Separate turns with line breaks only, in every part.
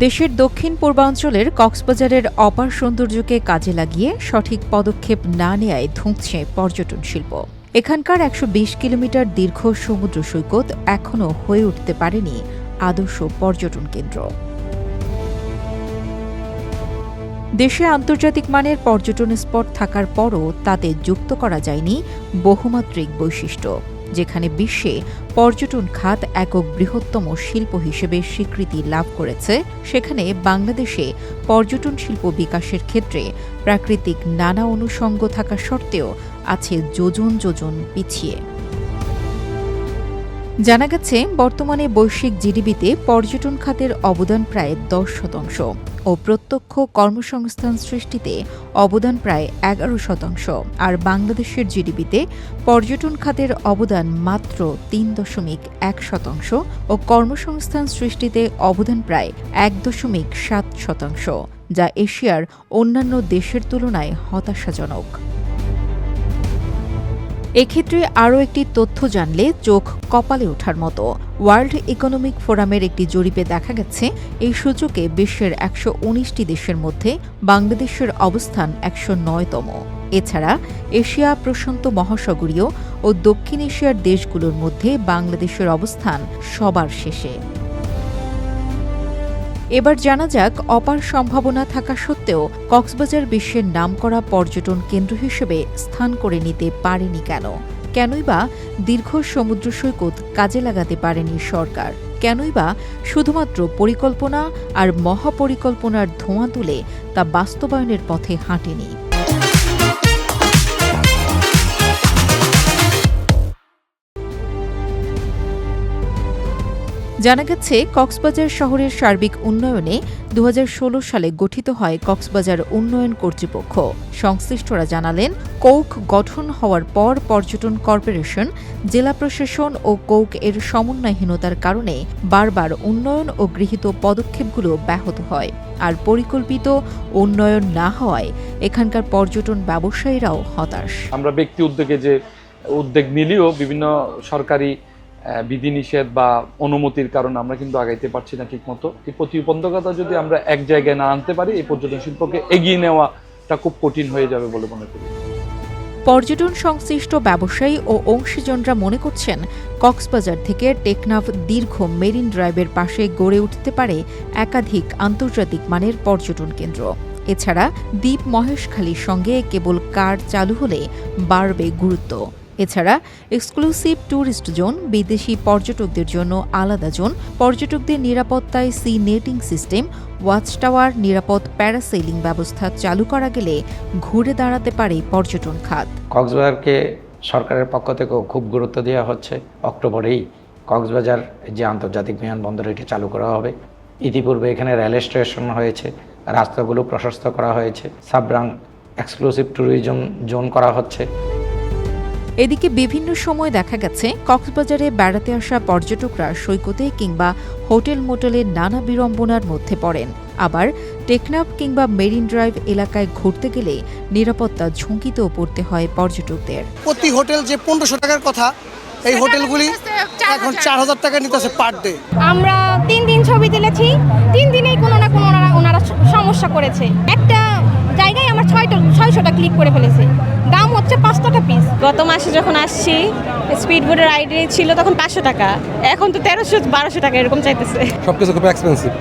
দেশের দক্ষিণ পূর্বাঞ্চলের কক্সবাজারের অপার সৌন্দর্যকে কাজে লাগিয়ে সঠিক পদক্ষেপ না নেয়ায় ধুঁকছে পর্যটন শিল্প। এখানকার ১২০ কিলোমিটার দীর্ঘ সমুদ্র সৈকত এখনও হয়ে উঠতে পারেনি আদর্শ পর্যটন কেন্দ্র। দেশে আন্তর্জাতিক মানের পর্যটন স্পট থাকার পরও তাতে যুক্ত করা যায়নি বহুমাত্রিক বৈশিষ্ট্য, যেখানে বিশ্বে পর্যটন খাত একক বৃহত্তম শিল্প হিসেবে স্বীকৃতি লাভ করেছে, সেখানে বাংলাদেশে পর্যটন শিল্প বিকাশের ক্ষেত্রে প্রাকৃতিক নানা অনুষঙ্গ থাকা সত্ত্বেও আছে যোজন যোজন পিছিয়ে। জানা গেছে, বর্তমানে বৈশ্বিক জিডিপিতে পর্যটন খাতের অবদান প্রায় ১০% ও প্রত্যক্ষ কর্মসংস্থান সৃষ্টিতে অবদান প্রায় ১১%, আর বাংলাদেশের জিডিপিতে পর্যটন খাতের অবদান মাত্র ৩.১% ও কর্মসংস্থান সৃষ্টিতে অবদান প্রায় ১.৭%, যা এশিয়ার অন্যান্য দেশের তুলনায় হতাশাজনক। এক্ষেত্রে আরও একটি তথ্য জানলে চোখ কপালে ওঠার মতো। ওয়ার্ল্ড ইকোনমিক ফোরামের একটি জরিপে দেখা গেছে, এই সূচকে বিশ্বের ১১৯টি দেশের মধ্যে বাংলাদেশের অবস্থান ১০৯তম। এছাড়া এশিয়া প্রশান্ত মহাসাগরীয় ও দক্ষিণ এশিয়ার দেশগুলোর মধ্যে বাংলাদেশের অবস্থান সবার শেষে। এবার জানা যাক, অপার সম্ভাবনা থাকা সত্ত্বেও কক্সবাজার বিশ্বের নামকরা পর্যটন কেন্দ্র হিসেবে স্থান করে নিতে পারেনি কেন? কেনই বা দীর্ঘ সমুদ্র সৈকত কাজে লাগাতে পারেনি সরকার? কেনই বা শুধুমাত্র পরিকল্পনা আর মহাপরিকল্পনার ধোঁয়া তুলে তা বাস্তবায়নের পথে হাঁটেনি? জানা গেছে, কক্সবাজার শহরের সার্বিক উন্নয়নে ২০১৬ সালে গঠিত হয় কক্সবাজার উন্নয়ন কর্তৃপক্ষ। সংশ্লিষ্টরা জানালেন, কৌক গঠন হওয়ার পর পর্যটন কর্পোরেশন, জেলা প্রশাসন ও কৌক এর সমন্বয়হীনতার কারণে বারবার উন্নয়ন ও গৃহীত পদক্ষেপগুলো ব্যাহত হয়। আর পরিকল্পিত উন্নয়ন না হওয়ায় এখানকার পর্যটন ব্যবসায়ীরাও হতাশ।
আমরা ব্যক্তি উদ্যোগে যে উদ্যোগ নিলেও বিভিন্ন সরকারি বিধিনিষেধ বা অনুমতির কারণে আমরা কিন্তু আগাইতে পারছি না ঠিকমতো। এই প্রতিবন্ধকতা যদি আমরা এক জায়গায় না আনতে পারি, এই পর্যটন শিল্পকে এগিয়ে নেওয়াটা খুব কঠিন হয়ে যাবে বলে মনে করি।
পর্যটন সংশ্লিষ্ট ব্যবসায়ী ও অংশীজনরা মনে করছেন, কক্সবাজার থেকে টেকনাফ দীর্ঘ মেরিন ড্রাইভের পাশে গড়ে উঠতে পারে একাধিক আন্তর্জাতিক মানের পর্যটন কেন্দ্র। এছাড়া দ্বীপ মহেশখালীর সঙ্গে কেবল কার চালু হলে বাড়বে গুরুত্ব। এছাড়া এক্সক্লুসিভ ট্যুরিস্ট জোন, বিদেশি পর্যটকদের জন্য আলাদা জোন, পর্যটকদের নিরাপত্তায় sea netting system, watch tower, নিরাপদ প্যারাসেইলিং ব্যবস্থা চালু করা গেলে ঘুরে দাঁড়াতে পারে পর্যটন খাত।
কক্সবাজারকে সরকারের পক্ষ থেকেও খুব গুরুত্ব দেওয়া হচ্ছে। অক্টোবরেই কক্সবাজার যে আন্তর্জাতিক বিমানবন্দর এটি চালু করা হবে। ইতিপূর্বে এখানে রেল স্টেশন হয়েছে, রাস্তাগুলো প্রশস্ত করা হয়েছে, সাবরাং এক্সক্লুসিভ ট্যুরিজম জোন করা হচ্ছে।
এদিকে বিভিন্ন সময় দেখা গেছে, কক্সবাজারে বেড়াতে আসা পর্যটকরা সৈকতে কিংবা হোটেল মোটেলে নানা বিড়ম্বনার মধ্যে পড়েন। আবার টেকনাফ কিংবা মেরিন ড্রাইভ এলাকায় ঘুরতে গেলে নিরাপত্তা ঝুঁকিতেও পড়তে হয় পর্যটকদের।
প্রতি হোটেল যে ১৫০০ টাকার কথা, এই হোটেলগুলি এখন ৪০০০ টাকা নিতেছে পার ডে।
আমরা ৩ দিন ছবি তুলেছি, ৩ দিনেই কোনো না কোনো ওনারা সমস্যা করেছে। একটা জায়গায় আমার ৬০০টা ক্লিক করে ফেলেছে, দাম হচ্ছে ৫ টাকা পিস।
গত মাসে যখন আসছি, স্পিড বোটের রাইডে ছিল তখন ৫০০ টাকা, এখন তো ১৩০০-১২০০ টাকা এরকম চাইতেছে।
সবকিছু খুব এক্সপেন্সিভ।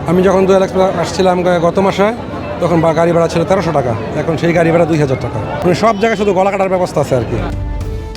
আমি যখন আসছিলাম গত মাসে, তখন গাড়ি ভাড়া ছিল ১৩০০ টাকা, এখন সেই গাড়ি ভাড়া ২০০০ টাকা। মানে সব জায়গায় শুধু গলা কাটার ব্যবস্থা আছে আর কি।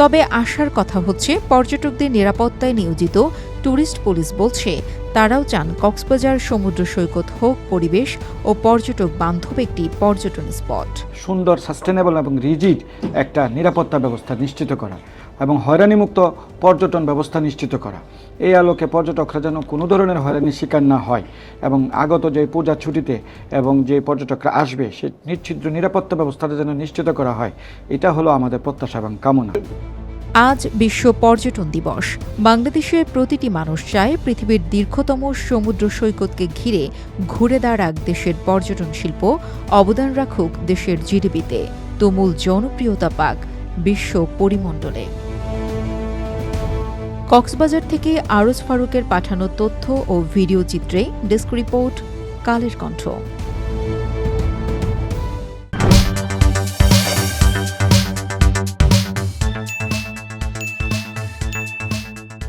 তবে আশার কথা হচ্ছে, পর্যটকদের নিরাপত্তায় নিয়োজিত ট্যুরিস্ট পুলিশ বলছে, তারাও চান কক্সবাজার সমুদ্র সৈকত হোক পরিবেশ ও পর্যটক বান্ধব একটি পর্যটন স্পট।
সুন্দর, সাস্টেনেবল এবং রিজিড একটা নিরাপত্তা ব্যবস্থা নিশ্চিত করা এবং হয়রানিমুক্ত পর্যটন ব্যবস্থা নিশ্চিত করা। এই আলোকে পর্যটকরা যেন কোনো ধরনের হয়রানির শিকার না হয় এবং আগত যে পূজার ছুটিতে এবং যে পর্যটকরা আসবে, সে নিশ্চিত নিরাপত্তা ব্যবস্থাটা যেন নিশ্চিত করা হয়, এটা হলো আমাদের প্রত্যাশা এবং কামনা।
আজ বিশ্ব পর্যটন দিবস। বাংলাদেশের প্রতিটি মানুষ চায় পৃথিবীর দীর্ঘতম সমুদ্র সৈকতকে ঘিরে ঘুরে দাঁড়াক দেশের পর্যটন শিল্প, অবদান রাখুক দেশের জিডিপিতে, তুমুল জনপ্রিয়তা পাক বিশ্ব পরিমণ্ডলে। কক্সবাজার থেকে আরজ ফারুকের পাঠানো তথ্য ও ভিডিও চিত্রে ডেস্ক রিপোর্ট, কালের কণ্ঠ।